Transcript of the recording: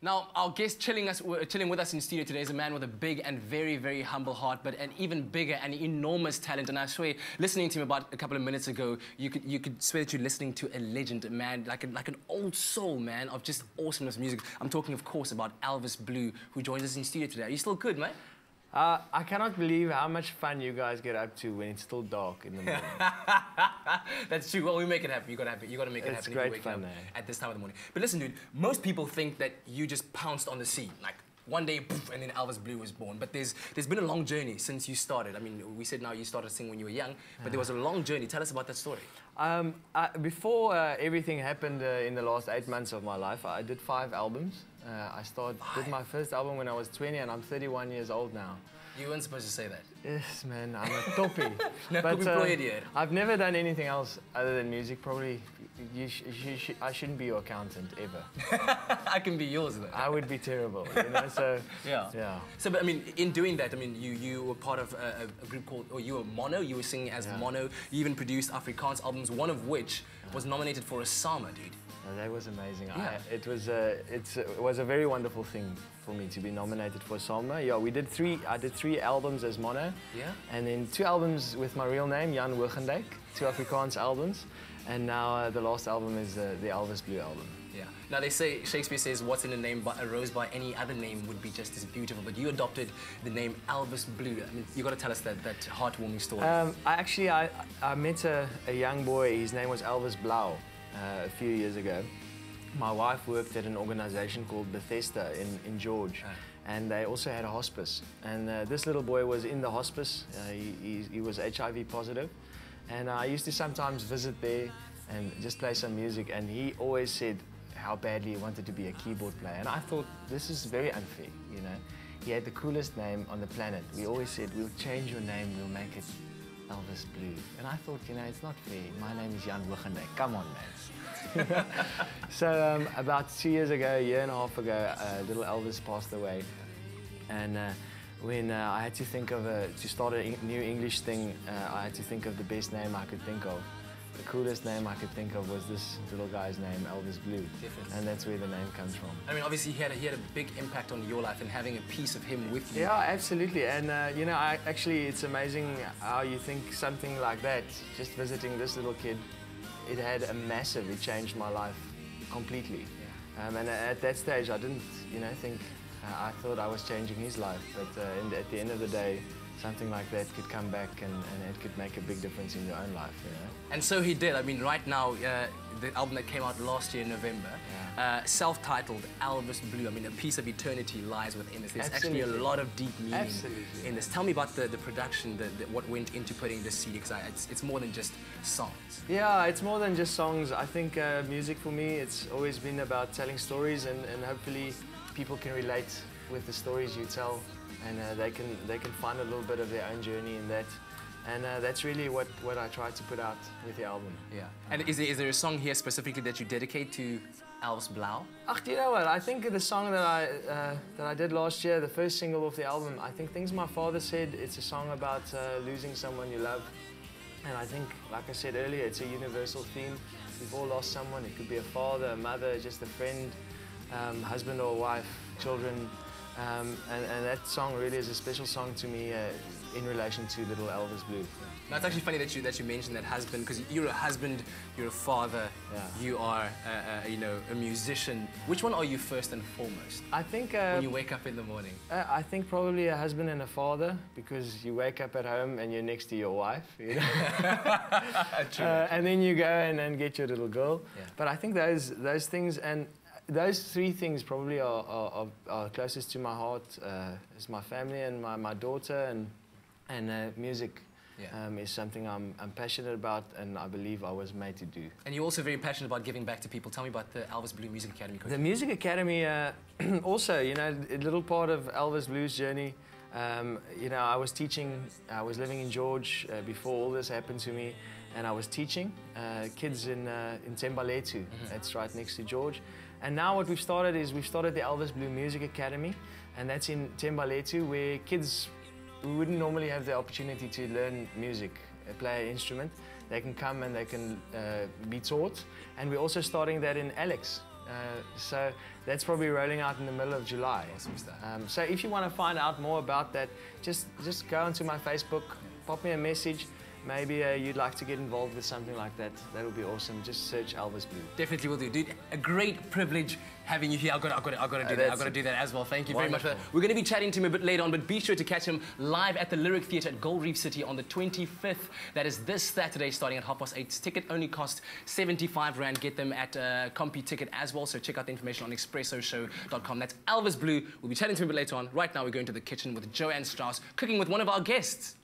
Now, our guest chilling with us in studio today is a man with a big and very, very humble heart, but an even bigger and enormous talent. And I swear, listening to him about a couple of minutes ago, you could swear that you're listening to a legend, a man, like an old soul, man, of just awesomeness music. I'm talking, of course, about Elvis Blue, who joins us in studio today. Are you still good, mate? I cannot believe how much fun you guys get up to when it's still dark in the morning. That's true. Well, we make it happen. You gotta make it happen. It's great fun, at this time of the morning. But listen, dude, most people think that you just pounced on the scene, like one day, poof, and then Elvis Blue was born. But there's been a long journey since you started. I mean, we said now you started singing when you were young, but there was a long journey. Tell us about that story. Before everything happened in the last 8 months of my life, I did 5 albums. I did my first album when I was 20, and I'm 31 years old now. You weren't supposed to say that. Yes, man, I'm a toppy. No, but I've never done anything else other than music. Probably, I shouldn't be your accountant ever. I can be yours, though. I would be terrible, you know. So yeah. So, but I mean, in doing that, I mean, you were part of a group called, or you were Mono. You were singing as Mono. You even produced Afrikaans albums, one of which was nominated for a Sama, dude. Oh, that was amazing. Yeah. It was a very wonderful thing for me to be nominated for Sama. Yeah, I did 3 albums as Mono. Yeah. And then 2 albums with my real name, Jan Woogendijk, 2 Afrikaans albums. And now the last album is the Elvis Blue album. Yeah. Now they say, Shakespeare says, what's in a name, but a rose by any other name would be just as beautiful. But you adopted the name Elvis Blue. I mean, you got to tell us that heartwarming story. I met a young boy. His name was Elvis Blau. A few years ago. My wife worked at an organization called Bethesda in George, and they also had a hospice. And this little boy was in the hospice. He was HIV positive, and I used to sometimes visit there and just play some music, and he always said how badly he wanted to be a keyboard player. And I thought, this is very unfair, you know. He had the coolest name on the planet. We always said, we'll change your name, we'll make it Elvis Blue. And I thought, you know, it's not fair. My name is Jan Woogendijk. Come on, man. So about 2 years ago, a year and a half ago, little Elvis passed away. And when I had to think of to start a new English thing, I had to think of the best name I could think of. The coolest name I could think of was this little guy's name, Elvis Blue. Definitely. And that's where the name comes from. I mean, obviously he had a big impact on your life and having a piece of him with you. Yeah, absolutely. And you know, actually, it's amazing how you think something like that, just visiting this little kid, it changed my life completely. Yeah. And at that stage, I didn't, you know, think, I thought I was changing his life. But at the end of the day, something like that could come back and it could make a big difference in your own life, you know? And so he did. I mean, right now, the album that came out last year in November, self-titled Elvis Blue. I mean, a piece of eternity lies within this. There's actually a lot of deep meaning in this. Tell me about the production, what went into putting this CD, because it's more than just songs. Yeah, it's more than just songs. I think music for me, it's always been about telling stories, and hopefully people can relate with the stories you tell. And they can find a little bit of their own journey in that, and that's really what I try to put out with the album. Yeah. And is there a song here specifically that you dedicate to Elvis Blau? Do you know what? I think the song that I did last year, the first single of the album, I think Things My Father Said. It's a song about losing someone you love, and I think, like I said earlier, it's a universal theme. We've all lost someone. It could be a father, a mother, just a friend, husband or wife, children. And that song really is a special song to me in relation to little Elvis Blue. Now, it's actually funny that you mentioned that husband, because you're a husband, you're a father, you are you know, a musician. Which one are you first and foremost? I think when you wake up in the morning. I think probably a husband and a father, because you wake up at home and you're next to your wife, you know? True. And then you go and get your little girl. Yeah. But I think those things, and those 3 things probably are closest to my heart, is my family and my daughter, and music. Yeah. Is something I'm passionate about, and I believe I was made to do. And you're also very passionate about giving back to people. Tell me about the Elvis Blue Music Academy. The Music Academy, also, you know, a little part of Elvis Blue's journey. You know, I was living in George before all this happened to me, and I was teaching kids in Tembaletu. That's right next to George. And now what we've started is the Elvis Blue Music Academy, and that's in Tembaletu, where kids who wouldn't normally have the opportunity to learn music, play an instrument, they can come and they can be taught. And we're also starting that in Alex, So that's probably rolling out in the middle of July. Awesome stuff. So if you want to find out more about that, just go onto my Facebook, pop me a message. Maybe you'd like to get involved with something like that. That would be awesome. Just search Elvis Blue. Definitely will do, dude. A great privilege having you here. I've got to do that. I've got to do that as well. Thank you very much for that. We're going to be chatting to him a bit later on, but be sure to catch him live at the Lyric Theatre at Gold Reef City on the 25th. That is this Saturday, starting at 8:30. Ticket only costs 75 Rand. Get them at CompuTicket as well. So check out the information on expressoshow.com. That's Elvis Blue. We'll be chatting to him a bit later on. Right now, we're going to the kitchen with Joanne Strauss, cooking with one of our guests.